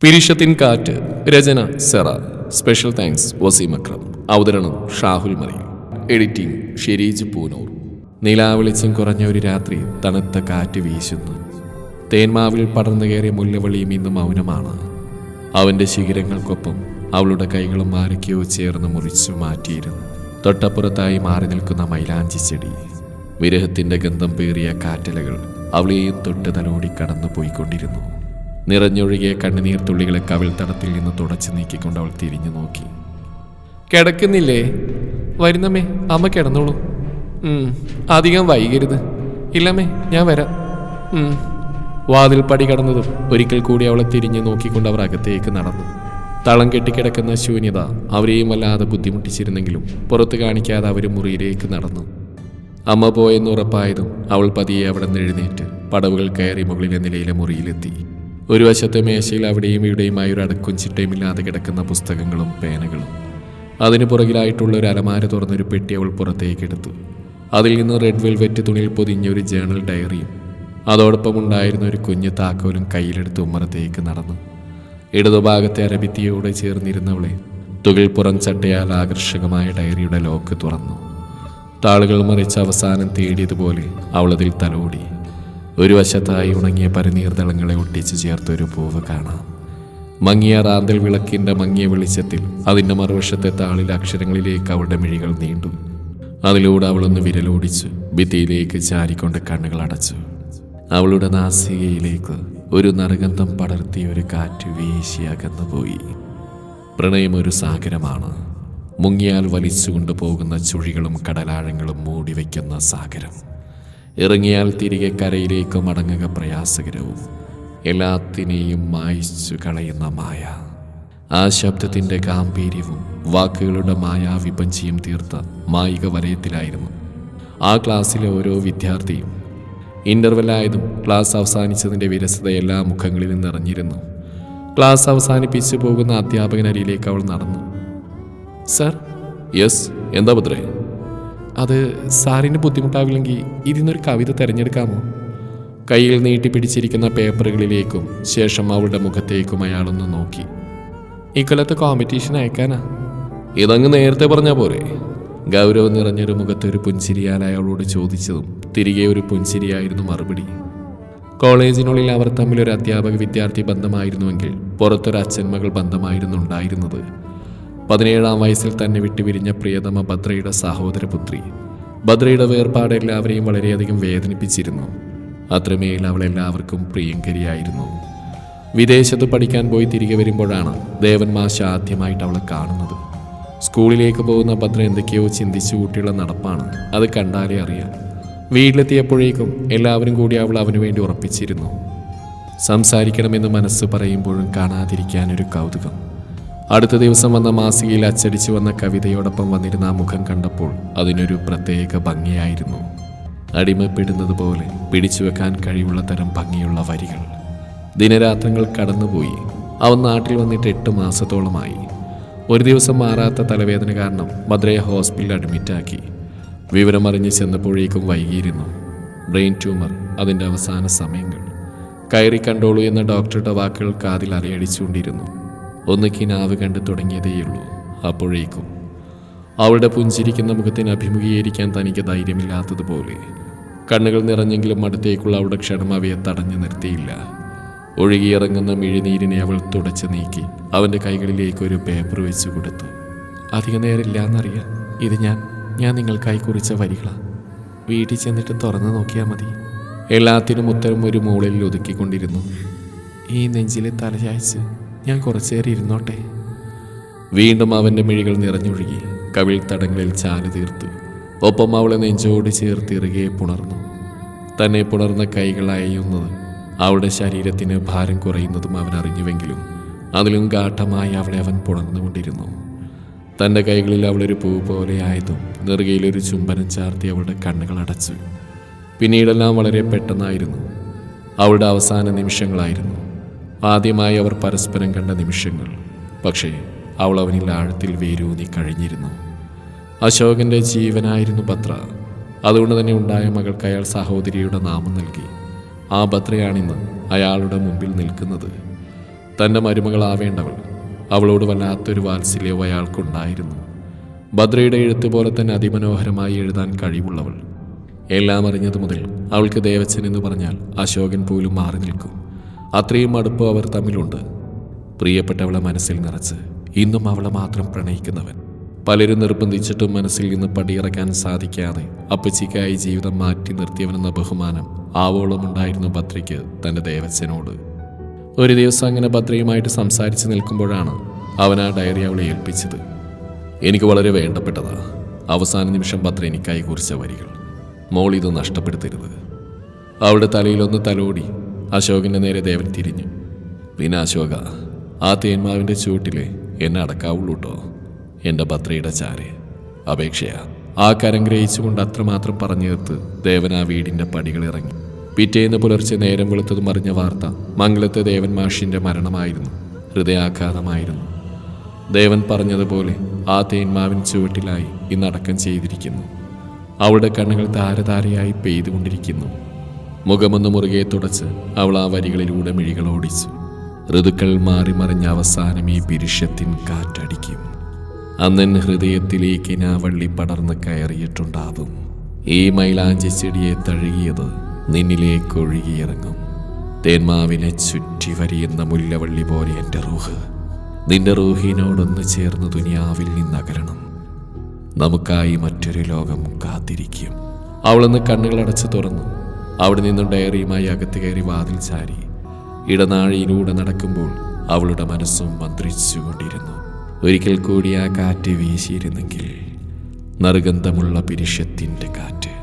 പിരിശത്തിൻ കാറ്റ്. രചന Sera. Special thanks Wasim Akram. അവതരണം ഷാഹുൽ മറിയം. എഡിറ്റിംഗ് ഷെരീജ് പൂനൂർ. നിലാവെളിച്ചം കുറഞ്ഞ ഒരു രാത്രി തണുത്ത കാറ്റ് വീശുന്നു. തേന്മാവിൽ പടർന്നു കയറിയ മുല്ലവളിയും ഇന്ന് മൗനമാണ്. അവൻ്റെ ശിഖരങ്ങൾക്കൊപ്പം അവളുടെ കൈകളും ആരൊക്കെയോ ചേർന്ന് മുറിച്ചു മാറ്റിയിരുന്നു. തൊട്ടപ്പുറത്തായി മാറി നിൽക്കുന്ന മൈലാഞ്ചി ചെടി. വിരഹത്തിൻ്റെ ഗന്ധം പേറിയ കാറ്റലകൾ അവളെയും തൊട്ട് തലോടി കടന്നു പോയിക്കൊണ്ടിരുന്നു. നിറഞ്ഞൊഴുകിയ കണ്ണുനീർ തുള്ളികളെ കവിൾ തടത്തിൽ നിന്ന് തുടച്ചു നീക്കിക്കൊണ്ട് അവൾ തിരിഞ്ഞു നോക്കി. കിടക്കുന്നില്ലേ? വരുന്നമ്മേ, അമ്മ കിടന്നോളൂ. അധികം വൈകരുത്. ഇല്ലമ്മേ, ഞാൻ വരാം. വാതിൽ പടി കടന്നതും ഒരിക്കൽ കൂടി അവളെ തിരിഞ്ഞു നോക്കിക്കൊണ്ട് അവർ അകത്തേക്ക് നടന്നു. തളം കെട്ടിക്കിടക്കുന്ന ശൂന്യത അവരെയും വല്ലാതെ ബുദ്ധിമുട്ടിച്ചിരുന്നെങ്കിലും പുറത്ത് കാണിക്കാതെ അവർ മുറിയിലേക്ക് നടന്നു. അമ്മ പോയെന്ന് ഉറപ്പായതും അവൾ പതിയെ അവിടെ നിന്ന് എഴുന്നേറ്റ് പടവുകൾ കയറി മുകളിലെ നിലയിലെ മുറിയിലെത്തി. ഒരു വശത്തെ മേശയിൽ അവിടെയും ഇവിടെയുമായി ഒരു അടക്കും ചിട്ടയുമില്ലാതെ കിടക്കുന്ന പുസ്തകങ്ങളും പേനകളും. അതിനു പുറകിലായിട്ടുള്ള ഒരു അലമാര തുറന്നൊരു പെട്ടി അവൾ പുറത്തേക്ക് എടുത്തു. അതിൽ നിന്ന് റെഡ് വെൽവെറ്റ് തുണിയിൽ പൊതിഞ്ഞ ഒരു ജേണൽ ഡയറിയും അതോടൊപ്പം ഉണ്ടായിരുന്ന ഒരു കുഞ്ഞു താക്കോലും കയ്യിലെടുത്ത് ഉമ്മറത്തേക്ക് നടന്നു. ഇടതുഭാഗത്തെ അരഭിത്തിയോടെ ചേർന്നിരുന്നവളെ തുകിൽ പുറം ചട്ടയാൽ ആകർഷകമായ ഡയറിയുടെ ലോക്ക് തുറന്നു. താളുകൾ മറിച്ച് അവസാനം തേടിയതുപോലെ അവളതിൽ തലോടി. ഒരു വശത്തായി ഉണങ്ങിയ പനിനീർദളങ്ങളെ ഒട്ടിച്ചു ചേർത്തൊരു പൂവ് കാണാം. മങ്ങിയ റാന്തൽ വിളക്കിൻ്റെ മങ്ങിയ വെളിച്ചത്തിൽ അതിൻ്റെ മറുവശത്തെ താളിലെ അക്ഷരങ്ങളിലേക്ക് അവളുടെ മിഴികൾ നീണ്ടു. അതിലൂടെ അവളൊന്ന് വിരലോടിച്ചു ഭിത്തിയിലേക്ക് ചാരിക്കൊണ്ട് കണ്ണുകൾ അടച്ചു. അവളുടെ നാസികയിലേക്ക് ഒരു നറുഗന്ധം പടർത്തിയ ഒരു കാറ്റ് വീശി അകന്നുപോയി. പ്രണയം ഒരു സാഗരമാണ്. മുങ്ങിയാൽ വലിച്ചുകൊണ്ടു പോകുന്ന ചുഴികളും കടലാഴങ്ങളും മൂടിവെക്കുന്ന സാഗരം. ഇറങ്ങിയാൽ തിരികെ കരയിലേക്ക് മടങ്ങുക പ്രയാസകരവും എല്ലാത്തിനെയും മായിച്ചു കളയുന്ന മായ. ആ ശബ്ദത്തിൻ്റെ ഗാംഭീര്യവും വാക്കുകളുടെ മായാവിപഞ്ചിയും തീർത്ത മായിക വലയത്തിലായിരുന്നു ആ ക്ലാസ്സിലെ ഓരോ വിദ്യാർത്ഥിയും. ഇൻ്റർവെല്ലായതും ക്ലാസ് അവസാനിച്ചതിൻ്റെ വിരസത എല്ലാ മുഖങ്ങളിലും നിറഞ്ഞിരുന്നു. ക്ലാസ് അവസാനിപ്പിച്ചു പോകുന്ന അധ്യാപകനരിയിലേക്ക് അവൾ നടന്നു. സർ. യെസ്, എന്താ ഭദ്രേ? അത് സാറിന് ബുദ്ധിമുട്ടാവില്ലെങ്കിൽ ഇതിന്നൊരു കവിത തിരഞ്ഞെടുക്കാമോ? കയ്യിൽ നീട്ടിപ്പിടിച്ചിരിക്കുന്ന പേപ്പറുകളിലേക്കും ശേഷം അവളുടെ മുഖത്തേക്കും അയാളൊന്ന് നോക്കി. ഇക്കൊല്ലത്തെ കോമ്പറ്റീഷൻ അയക്കാനാ. ഇതങ്ങ് നേരത്തെ പറഞ്ഞാൽ പോരെ? ഗൗരവം നിറഞ്ഞൊരു മുഖത്തൊരു പുഞ്ചിരിയാൽ അയാളോട് ചോദിച്ചതും തിരികെ ഒരു പുഞ്ചിരിയായിരുന്നു മറുപടി. കോളേജിനുള്ളിൽ അവർ തമ്മിലൊരു അധ്യാപക വിദ്യാർത്ഥി ബന്ധമായിരുന്നുവെങ്കിൽ പുറത്തൊരു അച്ഛൻ മകൾ ബന്ധമായിരുന്നു ഉണ്ടായിരുന്നത്. 17-ാം വയസ്സിൽ തന്നെ വിട്ടുപിരിഞ്ഞ പ്രിയതമ ഭദ്രയുടെ സഹോദരപുത്രി. ഭദ്രയുടെ വേർപാട് എല്ലാവരെയും വളരെയധികം വേദനിപ്പിച്ചിരുന്നു. അത്രമേൽ അവൾ എല്ലാവർക്കും പ്രിയങ്കരിയായിരുന്നു. വിദേശത്ത് പഠിക്കാൻ പോയി തിരികെ വരുമ്പോഴാണ് ദേവൻ മാഷ് ആദ്യമായിട്ട് അവളെ കാണുന്നത്. സ്കൂളിലേക്ക് പോകുന്ന ഭദ്ര എന്തൊക്കെയോ ചിന്തിച്ചു കൂട്ടിയുള്ള നടപ്പാണ്. അത് കണ്ടാലേ അറിയാം. വീട്ടിലെത്തിയപ്പോഴേക്കും എല്ലാവരും കൂടി അവൾ അവന് വേണ്ടി ഉറപ്പിച്ചിരുന്നു. സംസാരിക്കണമെന്ന് മനസ്സ് പറയുമ്പോഴും കാണാതിരിക്കാനൊരു കൗതുകം. അടുത്ത ദിവസം വന്ന മാസികയിൽ അച്ചടിച്ചു വന്ന കവിതയോടൊപ്പം വന്നിരുന്ന ആ മുഖം കണ്ടപ്പോൾ അതിനൊരു പ്രത്യേക ഭംഗിയായിരുന്നു. അടിമപ്പെടുന്നത് പോലെ പിടിച്ചു വെക്കാൻ കഴിവുള്ള തരം ഭംഗിയുള്ള വരികൾ. ദിനരാത്രങ്ങൾ കടന്നുപോയി. അവൻ നാട്ടിൽ വന്നിട്ട് 8 മാസത്തോളമായി. ഒരു ദിവസം മാറാത്ത തലവേദന കാരണം ഭദ്രയെ ഹോസ്പിറ്റലിൽ അഡ്മിറ്റാക്കി. വിവരമറിഞ്ഞ് ചെന്നപ്പോഴേക്കും വൈകിയിരുന്നു. ബ്രെയിൻ ട്യൂമർ, അതിൻ്റെ അവസാന സമയങ്ങൾ. കയറി കണ്ടോളൂ എന്ന ഡോക്ടറുടെ വാക്കുകൾ കാതിൽ അലയടിച്ചുകൊണ്ടിരുന്നു. ഒന്ന് കിനാവ് കണ്ടു തുടങ്ങിയതേയുള്ളൂ. അപ്പോഴേക്കും അവളുടെ പുഞ്ചിരിക്കുന്ന മുഖത്തിന് അഭിമുഖീകരിക്കാൻ തനിക്ക് ധൈര്യമില്ലാത്തതുപോലെ. കണ്ണുകൾ നിറഞ്ഞെങ്കിലും അടുത്തേക്കുള്ള അവളുടെ ക്ഷണം അവയെ തടഞ്ഞു നിർത്തിയില്ല. ഒഴുകിയിറങ്ങുന്ന മിഴിനീരിനെ അവൾ തുടച്ചു നീക്കി അവൻ്റെ കൈകളിലേക്ക് ഒരു പേപ്പർ വെച്ചു കൊടുത്തു. അധിക നേരമില്ലാന്നറിയാം. ഇത് ഞാൻ നിങ്ങൾക്കായി കുറിച്ച വരികളാണ്. വീട്ടിൽ ചെന്നിട്ട് തുറന്നു നോക്കിയാൽ മതി. എല്ലാത്തിനും ഉത്തരം ഒരു മൂളയിൽ ഒതുക്കിക്കൊണ്ടിരുന്നു. ഈ നെഞ്ചിലെ തലചായ്ച്ച് ഞാൻ കുറച്ചേറെ ഇരുന്നോട്ടെ. വീണ്ടും അവൻ്റെ മിഴികൾ നിറഞ്ഞൊഴുകി കവിൾ തടങ്ങളിൽ ചാല് തീർത്തു. ഒപ്പം അവളെ നെഞ്ചോട് ചേർത്തിറുകെ പുണർന്നു. തന്നെ പുണർന്ന കൈകൾ അയയുന്നത് അവളുടെ ശരീരത്തിന് ഭാരം കുറയുന്നതും അവൻ അറിഞ്ഞുവെങ്കിലും അതിലും ഗാഠമായി അവളെ അവൻ പുണർന്നുകൊണ്ടിരുന്നു. തൻ്റെ കൈകളിൽ അവളൊരു പൂ പോലെ ആയതും നെറുകയിലൊരു ചുംബനം ചാർത്തി അവളുടെ കണ്ണുകൾ അടച്ചു. പിന്നീടെല്ലാം വളരെ പെട്ടെന്നായിരുന്നു. അവളുടെ അവസാന നിമിഷങ്ങളായിരുന്നു. ആദ്യമായി അവർ പരസ്പരം കണ്ട നിമിഷങ്ങൾ. പക്ഷേ അവൾ അവനിൽ ആഴത്തിൽ വേരൂന്നി കഴിഞ്ഞിരുന്നു. അശോകൻ്റെ ജീവനായിരുന്നു ഭദ്ര. അതുകൊണ്ട് തന്നെ ഉണ്ടായ മകൾക്ക് അയാൾ സഹോദരിയുടെ നാമം നൽകി. ആ ഭദ്രയാണിന്ന് അയാളുടെ മുമ്പിൽ നിൽക്കുന്നത്. തൻ്റെ മരുമകളാവേണ്ടവൾ. അവളോട് വല്ലാത്തൊരു വാത്സല്യവും അയാൾക്കുണ്ടായിരുന്നു. ഭദ്രയുടെ എഴുത്ത് പോലെ തന്നെ അതിമനോഹരമായി എഴുതാൻ കഴിവുള്ളവൾ. എല്ലാം അറിഞ്ഞതു മുതൽ അവൾക്ക് ദേവച്ചൻ എന്ന് പറഞ്ഞാൽ അശോകൻ പോലും മാറി നിൽക്കും. അത്രയും അടുപ്പം അവർ തമ്മിലുണ്ട്. പ്രിയപ്പെട്ടവളെ മനസ്സിൽ നിറച്ച് ഇന്നും അവളെ മാത്രം പ്രണയിക്കുന്നവൻ. പലരും നിർബന്ധിച്ചിട്ടും മനസ്സിൽ നിന്ന് പടിയിറക്കാൻ സാധിക്കാതെ അപ്പച്ചിക്കായി ജീവിതം മാറ്റി നിർത്തിയവനെന്ന ബഹുമാനം ആവോളമുണ്ടായിരുന്നു ഭദ്രയ്ക്ക് തൻ്റെ ദേവച്ചനോട്. ഒരു ദിവസം അങ്ങനെ ഭദ്രയുമായിട്ട് സംസാരിച്ച് നിൽക്കുമ്പോഴാണ് അവൻ ആ ഡയറി അവളെ ഏൽപ്പിച്ചത്. എനിക്ക് വളരെ വേണ്ടപ്പെട്ടതാ. അവസാന നിമിഷം ഭദ്ര എനിക്കായി കുറിച്ച വരികൾ. മോൾ ഇത് നഷ്ടപ്പെടുത്തരുത്. അവളുടെ തലയിലൊന്ന് തലോടി അശോകൻ്റെ നേരെ ദേവൻ തിരിഞ്ഞു. പിന്നെ അശോക, ആ തേന്മാവിൻ്റെ ചൂട്ടിൽ എന്നെ അടക്കാവുള്ളൂ കേട്ടോ. എൻ്റെ ഭദ്രയുടെ ചാരെ അപേക്ഷയാ. ആ കരം ഗ്രഹിച്ചുകൊണ്ട് അത്രമാത്രം പറഞ്ഞു തീർത്ത് ദേവൻ ആ വീടിൻ്റെ പടികളിറങ്ങി. പിറ്റേന്ന് പുലർച്ചെ നേരം വെളുത്തതും അറിഞ്ഞ വാർത്ത മംഗലത്തെ ദേവൻ മാഷിൻ്റെ മരണമായിരുന്നു. ഹൃദയാഘാതമായിരുന്നു. ദേവൻ പറഞ്ഞതുപോലെ ആ തേന്മാവിൻ ചുവട്ടിലായി ഇന്നടക്കം ചെയ്തിരിക്കുന്നു. അവളുടെ കണ്ണുകൾ ധാരധാരയായി പെയ്തുകൊണ്ടിരിക്കുന്നു. മുഖമൊന്ന് മുറുകെ തുടച്ച് അവൾ ആ വരികളിലൂടെ മിഴികളോടിച്ചു. ഋതുക്കൾ മാറി മറിഞ്ഞ അവസാനം ഈ പിരിഷത്തിൻ കാറ്റടിക്കും. അന്നെൻ ഹൃദയത്തിലേക്ക് നാവള്ളി പടർന്ന് കയറിയിട്ടുണ്ടാവും. ഈ മൈലാഞ്ചി ചെടിയെ തഴുകിയത് നിന്നിലേക്ക് ഒഴുകിയിറങ്ങും. തേന്മാവിനെ ചുറ്റി വരിയുന്ന മുല്ലവള്ളി പോലെ എൻ്റെ റൂഹ് നിന്റെ റൂഹിനോടൊന്ന് ചേർന്ന് ദുനിയാവിൽ നിന്നകരണം. നമുക്കായി മറ്റൊരു ലോകം കാത്തിരിക്കും. അവളൊന്ന് കണ്ണുകളടച്ച് തുറന്നു. അവിടെ നിന്നും ഡയറിയുമായി അകത്ത് കയറി വാതിൽ ചാരി. ഇടനാഴിയിലൂടെ നടക്കുമ്പോൾ അവളുടെ മനസ്സും മന്ത്രിച്ചുകൊണ്ടിരുന്നു. ഒരിക്കൽ കൂടി ആ കാറ്റ് വീശിയിരുന്നെങ്കിൽ, നറുഗന്ധമുള്ള പിരിഷത്തിൻ്റെ കാറ്റ്.